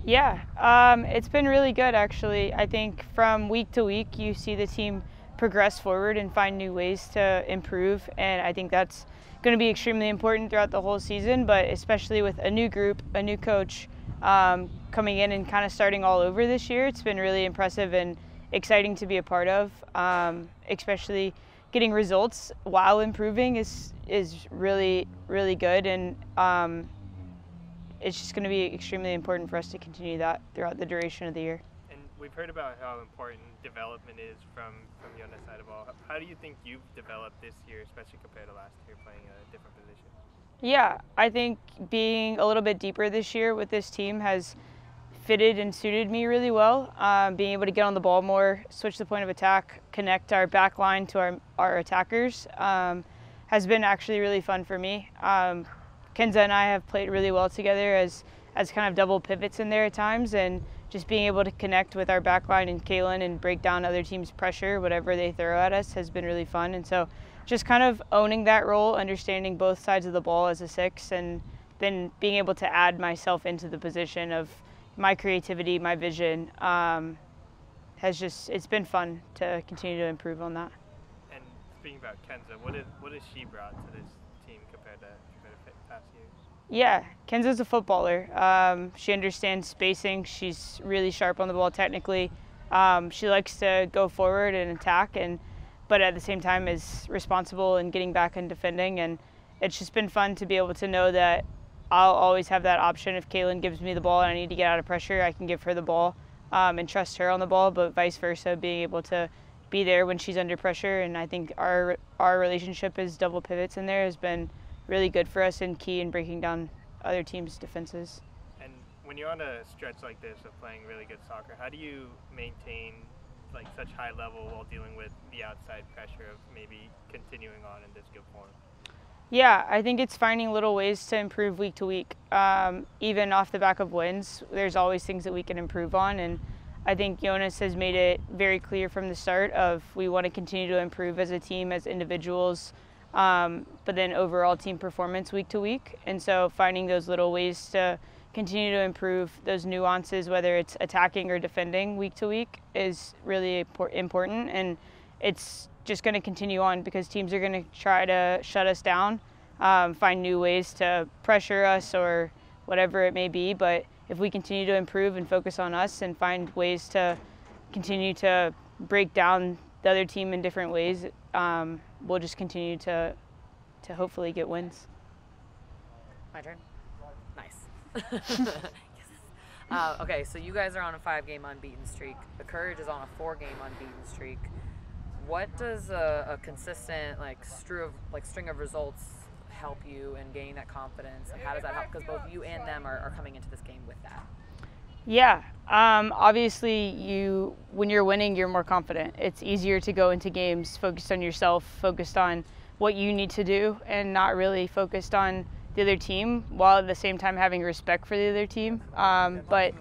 Yeah, it's been really good actually. I think from week to week you see the team progress forward and find new ways to improve, and I think that's going to be extremely important throughout the whole season, but especially with a new group, a new coach coming in and kind of starting all over this year. It's been really impressive and exciting to be a part of, especially getting results while improving is really good, and it's just going to be extremely important for us to continue that throughout the duration of the year. And we've heard about how important development is from your side of ball. How do you think you've developed this year, especially compared to last year playing a different position? Yeah, I think being a little bit deeper this year with this team has fitted and suited me really well. Being able to get on the ball more, switch the point of attack, connect our back line to our attackers has been actually really fun for me. Kenza and I have played really well together as kind of double pivots in there at times, and just being able to connect with our back line and Kaylin and break down other teams' pressure, whatever they throw at us, has been really fun. And so just kind of owning that role, understanding both sides of the ball as a six, and then being able to add myself into the position of my creativity, my vision, it's been fun to continue to improve on that. And speaking about Kenza, what has she brought to this team compared to past years? Yeah, Kenza's a footballer. She understands spacing. She's really sharp on the ball technically. She likes to go forward and attack, but at the same time is responsible in getting back and defending. And it's just been fun to be able to know that I'll always have that option. If Kaylin gives me the ball and I need to get out of pressure, I can give her the ball and trust her on the ball, but vice versa, being able to be there when she's under pressure. And I think our relationship as double pivots in there has been really good for us and key in breaking down other teams' defenses. And when you're on a stretch like this of playing really good soccer, how do you maintain like such high level while dealing with the outside pressure of maybe continuing on in this good form? Yeah, I think it's finding little ways to improve week to week. Even off the back of wins, there's always things that we can improve on, and I think Jonas has made it very clear from the start of we want to continue to improve as a team, as individuals, but then overall team performance week to week. And so finding those little ways to continue to improve those nuances, whether it's attacking or defending week to week, is really important. And it's just going to continue on because teams are going to try to shut us down, find new ways to pressure us or whatever it may be. But if we continue to improve and focus on us and find ways to continue to break down the other team in different ways, we'll just continue to hopefully get wins. My turn? Nice. Yes. Okay, so you guys are on a 5-game unbeaten streak. The Courage is on a 4-game unbeaten streak. What does a consistent string of results help you in gaining that confidence? And how does that help? Because both you and them are coming into this game with that. Yeah, obviously when you're winning, you're more confident. It's easier to go into games focused on yourself, focused on what you need to do, and not really focused on the other team, while at the same time having respect for the other team. But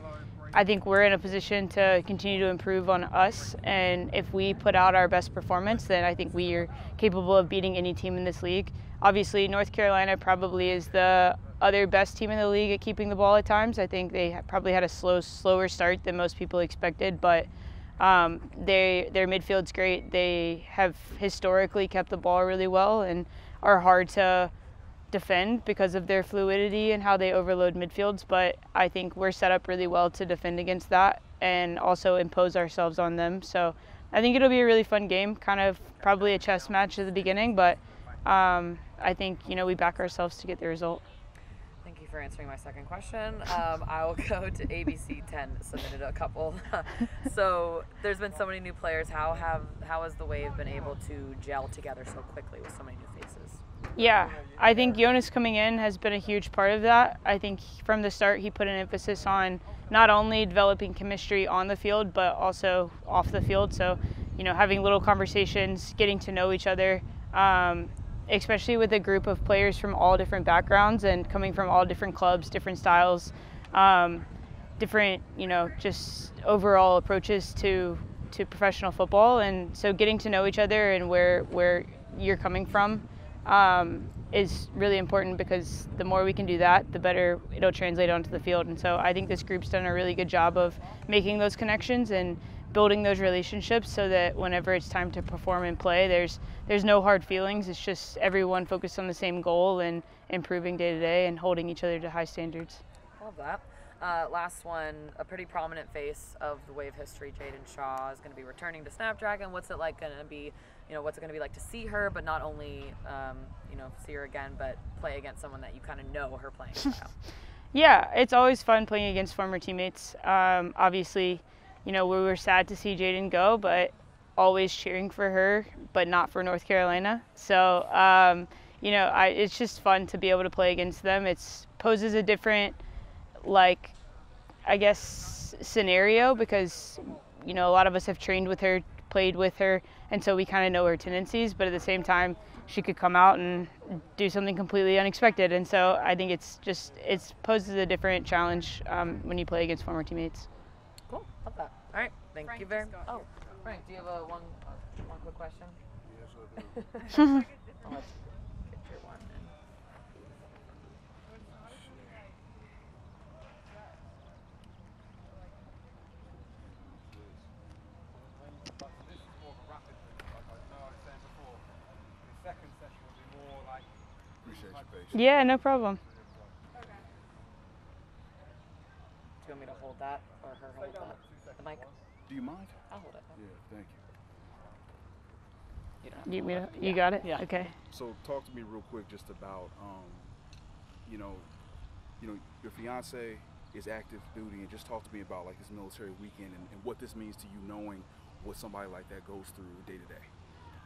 I think we're in a position to continue to improve on us, and if we put out our best performance, then I think we are capable of beating any team in this league. Obviously, North Carolina probably is the other best team in the league at keeping the ball at times. I think they probably had a slower start than most people expected, but their midfield's great. They have historically kept the ball really well and are hard to defend because of their fluidity and how they overload midfields, but I think we're set up really well to defend against that and also impose ourselves on them. So I think it'll be a really fun game, kind of probably a chess match at the beginning, but I think, we back ourselves to get the result. Thank you for answering my second question. I will go to ABC 10, submitted a couple. So there's been so many new players. How has the Wave been able to gel together so quickly with so many new faces? Yeah, I think Jonas coming in has been a huge part of that. I think from the start he put an emphasis on not only developing chemistry on the field, but also off the field. So, having little conversations, getting to know each other, especially with a group of players from all different backgrounds and coming from all different clubs, different styles, different, just overall approaches to professional football. And so getting to know each other and where you're coming from is really important, because the more we can do that, the better it'll translate onto the field. And so I think this group's done a really good job of making those connections and building those relationships, so that whenever it's time to perform and play, there's no hard feelings. It's just everyone focused on the same goal and improving day to day and holding each other to high standards. Love that. Last one, a pretty prominent face of the Wave history, Jaden Shaw, is going to be returning to Snapdragon. What's it like going to be, what's it going to be like to see her, but not only, see her again, but play against someone that you kind of know her playing style? Yeah, it's always fun playing against former teammates. Obviously, we were sad to see Jaden go, but always cheering for her, but not for North Carolina. So, it's just fun to be able to play against them. It poses a different, scenario, because, a lot of us have trained with her, played with her, and so we kind of know her tendencies, but at the same time, she could come out and do something completely unexpected. And so I think it poses a different challenge when you play against former teammates. Cool, love that. All right, thank you very much. Oh, Frank, do you have one quick question? Yes, I do. I'll let you get your one in. This is more of a rapid move. Like I know I was saying before, the second session will be more like. Appreciate your patience. Yeah, no problem. Do you want me to hold that, or her hold that? The mic? Do you mind? I'll hold it. Yeah, thank you. You got it? Yeah. Okay. So talk to me real quick just about, your fiance is active duty, and just talk to me about like this military weekend and what this means to you, knowing what somebody like that goes through day to day.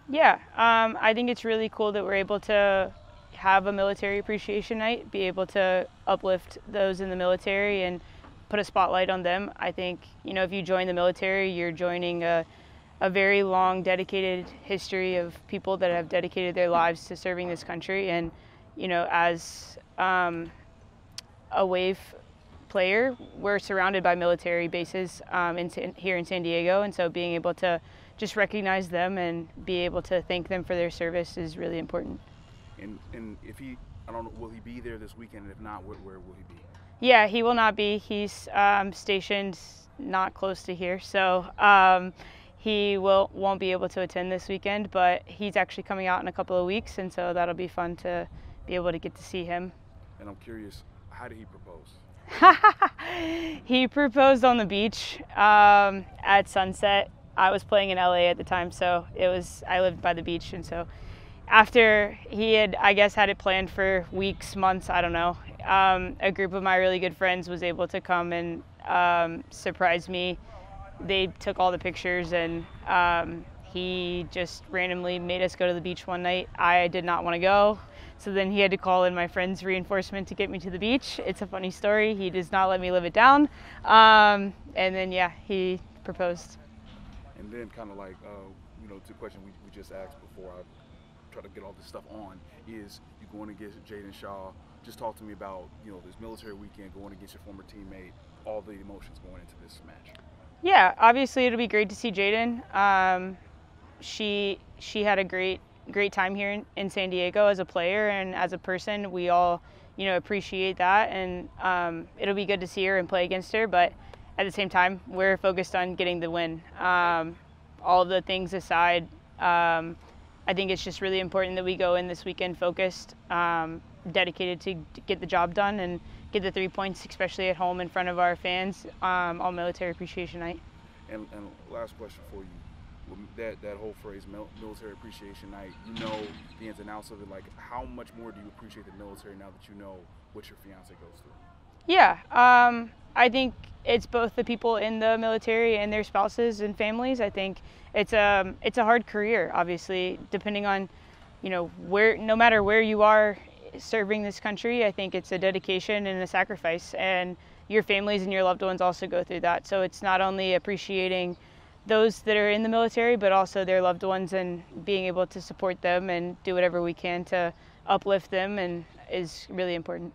Yeah, I think it's really cool that we're able to have a military appreciation night, be able to uplift those in the military and put a spotlight on them. I think, if you join the military, you're joining a very long, dedicated history of people that have dedicated their lives to serving this country. And, as a Wave player, we're surrounded by military bases here in San Diego. And so being able to just recognize them and be able to thank them for their service is really important. And if I don't know, will he be there this weekend? And if not, where will he be? Yeah, he will not be. He's stationed not close to here, so he won't be able to attend this weekend, but he's actually coming out in a couple of weeks, and so that'll be fun to be able to get to see him. And I'm curious, how did he propose? He proposed on the beach at sunset. I was playing in LA at the time, so I lived by the beach, and so after he had, I guess, had it planned for weeks, months, I don't know, a group of my really good friends was able to come and surprise me. They took all the pictures, and he just randomly made us go to the beach one night. I did not want to go, so then he had to call in my friend's reinforcement to get me to the beach. It's a funny story. He does not let me live it down. And then, yeah, he proposed. And then kind of like, the question we just asked before I try to get all this stuff on is, you going against Jaden Shaw. Just talk to me about, this military weekend, going against your former teammate, all the emotions going into this match. Yeah, obviously it'll be great to see Jaden. She had a great time here in San Diego as a player and as a person. We all, appreciate that, and it'll be good to see her and play against her. But at the same time, we're focused on getting the win. All of the things aside, I think it's just really important that we go in this weekend focused, dedicated to get the job done and get the 3 points, especially at home in front of our fans on Military Appreciation Night. And last question for you, that whole phrase, Military Appreciation Night, the ins and outs of it. Like, how much more do you appreciate the military now that you know what your fiance goes through? Yeah, I think it's both the people in the military and their spouses and families. I think it's a hard career, obviously, depending on, no matter where you are serving this country. I think it's a dedication and a sacrifice, and your families and your loved ones also go through that. So it's not only appreciating those that are in the military, but also their loved ones, and being able to support them and do whatever we can to uplift them and is really important.